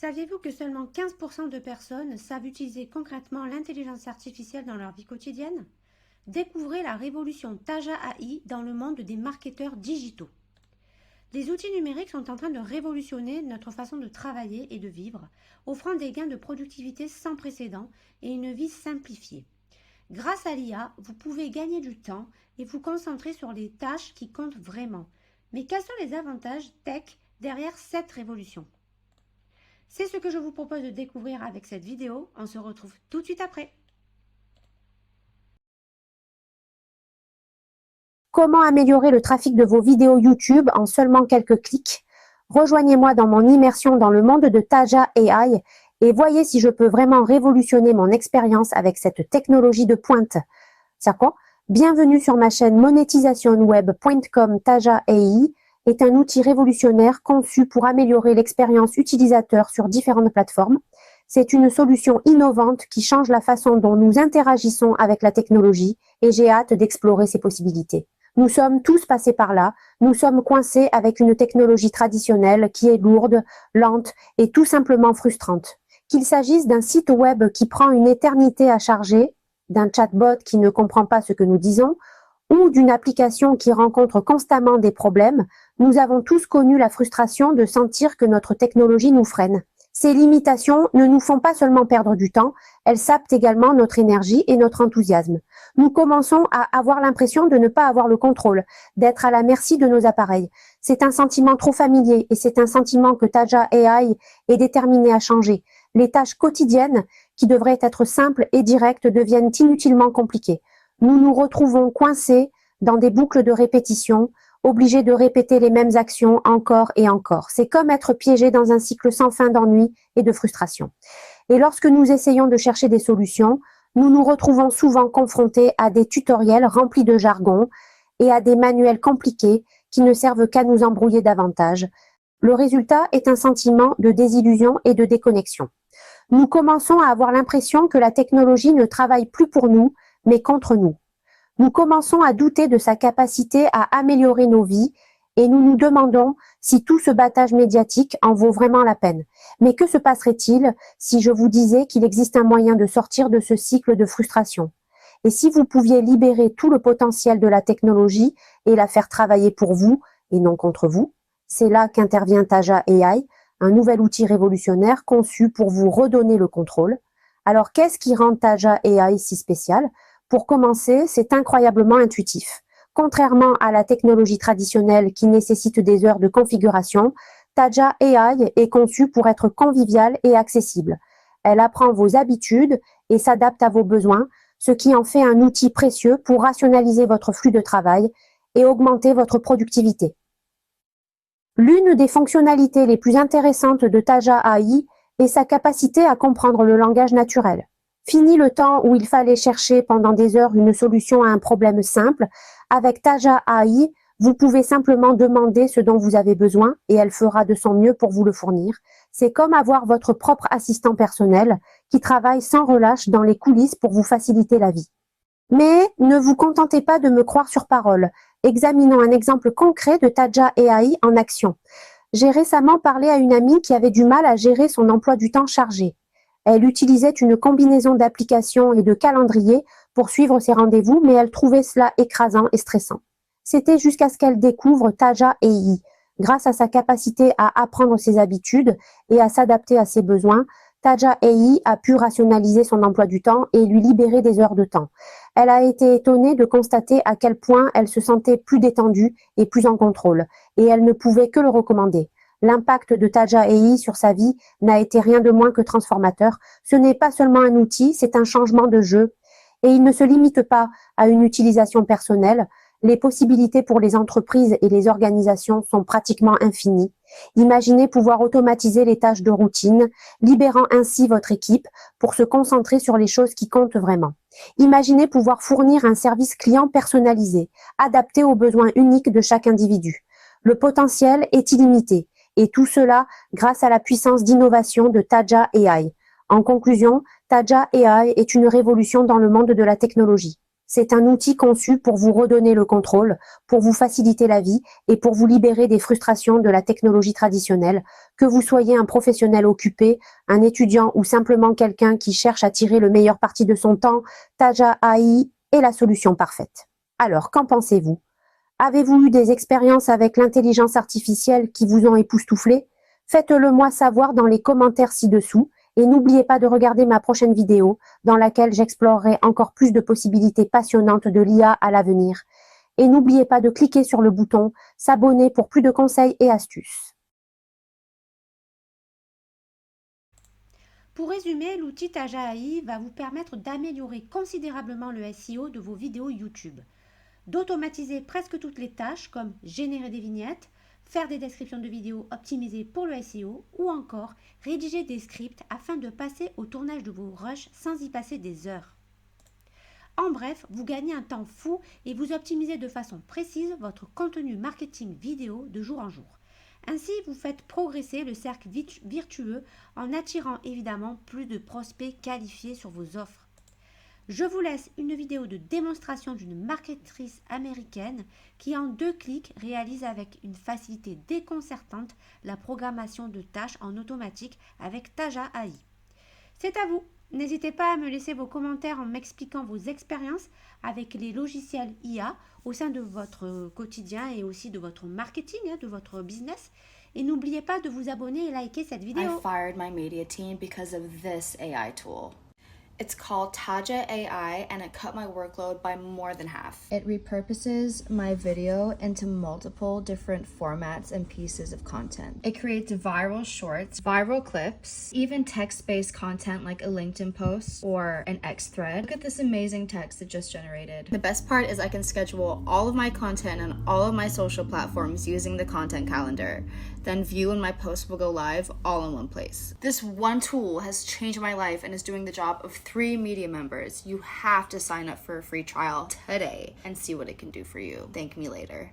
Saviez-vous que seulement 15% de personnes savent utiliser concrètement l'intelligence artificielle dans leur vie quotidienne? Découvrez la révolution Taja AI dans le monde des marketeurs digitaux. Les outils numériques sont en train de révolutionner notre façon de travailler et de vivre, offrant des gains de productivité sans précédent et une vie simplifiée. Grâce à l'IA, vous pouvez gagner du temps et vous concentrer sur les tâches qui comptent vraiment. Mais quels sont les avantages tech derrière cette révolution? C'est ce que je vous propose de découvrir avec cette vidéo. On se retrouve tout de suite après. Comment améliorer le trafic de vos vidéos YouTube en seulement quelques clics? Rejoignez-moi dans mon immersion dans le monde de Taja AI et voyez si je peux vraiment révolutionner mon expérience avec cette technologie de pointe. C'est quoi? Bienvenue sur ma chaîne monétisationweb.com. Taja AI est un outil révolutionnaire conçu pour améliorer l'expérience utilisateur sur différentes plateformes. C'est une solution innovante qui change la façon dont nous interagissons avec la technologie et j'ai hâte d'explorer ses possibilités. Nous sommes tous passés par là, nous sommes coincés avec une technologie traditionnelle qui est lourde, lente et tout simplement frustrante. Qu'il s'agisse d'un site web qui prend une éternité à charger, d'un chatbot qui ne comprend pas ce que nous disons, ou d'une application qui rencontre constamment des problèmes, nous avons tous connu la frustration de sentir que notre technologie nous freine. Ces limitations ne nous font pas seulement perdre du temps, elles sapent également notre énergie et notre enthousiasme. Nous commençons à avoir l'impression de ne pas avoir le contrôle, d'être à la merci de nos appareils. C'est un sentiment trop familier et c'est un sentiment que Taja AI est déterminé à changer. Les tâches quotidiennes, qui devraient être simples et directes, deviennent inutilement compliquées. Nous nous retrouvons coincés dans des boucles de répétition, obligés de répéter les mêmes actions encore et encore. C'est comme être piégé dans un cycle sans fin d'ennui et de frustration. Et lorsque nous essayons de chercher des solutions, nous nous retrouvons souvent confrontés à des tutoriels remplis de jargon et à des manuels compliqués qui ne servent qu'à nous embrouiller davantage. Le résultat est un sentiment de désillusion et de déconnexion. Nous commençons à avoir l'impression que la technologie ne travaille plus pour nous, mais contre nous. Nous commençons à douter de sa capacité à améliorer nos vies et nous nous demandons si tout ce battage médiatique en vaut vraiment la peine. Mais que se passerait-il si je vous disais qu'il existe un moyen de sortir de ce cycle de frustration? Et si vous pouviez libérer tout le potentiel de la technologie et la faire travailler pour vous et non contre vous? C'est là qu'intervient Taja AI, un nouvel outil révolutionnaire conçu pour vous redonner le contrôle. Alors qu'est-ce qui rend Taja AI si spécial? Pour commencer, c'est incroyablement intuitif. Contrairement à la technologie traditionnelle qui nécessite des heures de configuration, Taja AI est conçue pour être conviviale et accessible. Elle apprend vos habitudes et s'adapte à vos besoins, ce qui en fait un outil précieux pour rationaliser votre flux de travail et augmenter votre productivité. L'une des fonctionnalités les plus intéressantes de Taja AI est sa capacité à comprendre le langage naturel. Fini le temps où il fallait chercher pendant des heures une solution à un problème simple. Avec Taja AI, vous pouvez simplement demander ce dont vous avez besoin et elle fera de son mieux pour vous le fournir. C'est comme avoir votre propre assistant personnel qui travaille sans relâche dans les coulisses pour vous faciliter la vie. Mais ne vous contentez pas de me croire sur parole. Examinons un exemple concret de Taja AI en action. J'ai récemment parlé à une amie qui avait du mal à gérer son emploi du temps chargé. Elle utilisait une combinaison d'applications et de calendriers pour suivre ses rendez-vous, mais elle trouvait cela écrasant et stressant. C'était jusqu'à ce qu'elle découvre Taja AI. Grâce à sa capacité à apprendre ses habitudes et à s'adapter à ses besoins, Taja AI a pu rationaliser son emploi du temps et lui libérer des heures de temps. Elle a été étonnée de constater à quel point elle se sentait plus détendue et plus en contrôle, et elle ne pouvait que le recommander. L'impact de Taja AI sur sa vie n'a été rien de moins que transformateur. Ce n'est pas seulement un outil, c'est un changement de jeu. Et il ne se limite pas à une utilisation personnelle. Les possibilités pour les entreprises et les organisations sont pratiquement infinies. Imaginez pouvoir automatiser les tâches de routine, libérant ainsi votre équipe pour se concentrer sur les choses qui comptent vraiment. Imaginez pouvoir fournir un service client personnalisé, adapté aux besoins uniques de chaque individu. Le potentiel est illimité. Et tout cela grâce à la puissance d'innovation de Taja AI. En conclusion, Taja AI est une révolution dans le monde de la technologie. C'est un outil conçu pour vous redonner le contrôle, pour vous faciliter la vie et pour vous libérer des frustrations de la technologie traditionnelle, que vous soyez un professionnel occupé, un étudiant ou simplement quelqu'un qui cherche à tirer le meilleur parti de son temps. Taja AI est la solution parfaite. Alors, qu'en pensez-vous? Avez-vous eu des expériences avec l'intelligence artificielle qui vous ont époustouflé? Faites-le moi savoir dans les commentaires ci-dessous. Et n'oubliez pas de regarder ma prochaine vidéo dans laquelle j'explorerai encore plus de possibilités passionnantes de l'IA à l'avenir. Et n'oubliez pas de cliquer sur le bouton s'abonner pour plus de conseils et astuces. Pour résumer, l'outil Taja AI va vous permettre d'améliorer considérablement le SEO de vos vidéos YouTube, d'automatiser presque toutes les tâches comme générer des vignettes, faire des descriptions de vidéos optimisées pour le SEO ou encore rédiger des scripts afin de passer au tournage de vos rushs sans y passer des heures. En bref, vous gagnez un temps fou et vous optimisez de façon précise votre contenu marketing vidéo de jour en jour. Ainsi, vous faites progresser le cercle virtueux en attirant évidemment plus de prospects qualifiés sur vos offres. Je vous laisse une vidéo de démonstration d'une marketrice américaine qui en 2 clics réalise avec une facilité déconcertante la programmation de tâches en automatique avec Taja AI. C'est à vous. N'hésitez pas à me laisser vos commentaires en m'expliquant vos expériences avec les logiciels IA au sein de votre quotidien et aussi de votre marketing, de votre business. Et n'oubliez pas de vous abonner et liker cette vidéo. I fired my media team because of this AI tool. It's called Taja AI and it cut my workload by more than half. It repurposes my video into multiple different formats and pieces of content. It creates viral shorts, viral clips, even text-based content like a LinkedIn post or an X thread. Look at this amazing text it just generated. The best part is I can schedule all of my content on all of my social platforms using the content calendar. Then view and my posts will go live all in one place. This one tool has changed my life and is doing the job of 3 media members. You have to sign up for a free trial today and see what it can do for you. Thank me later.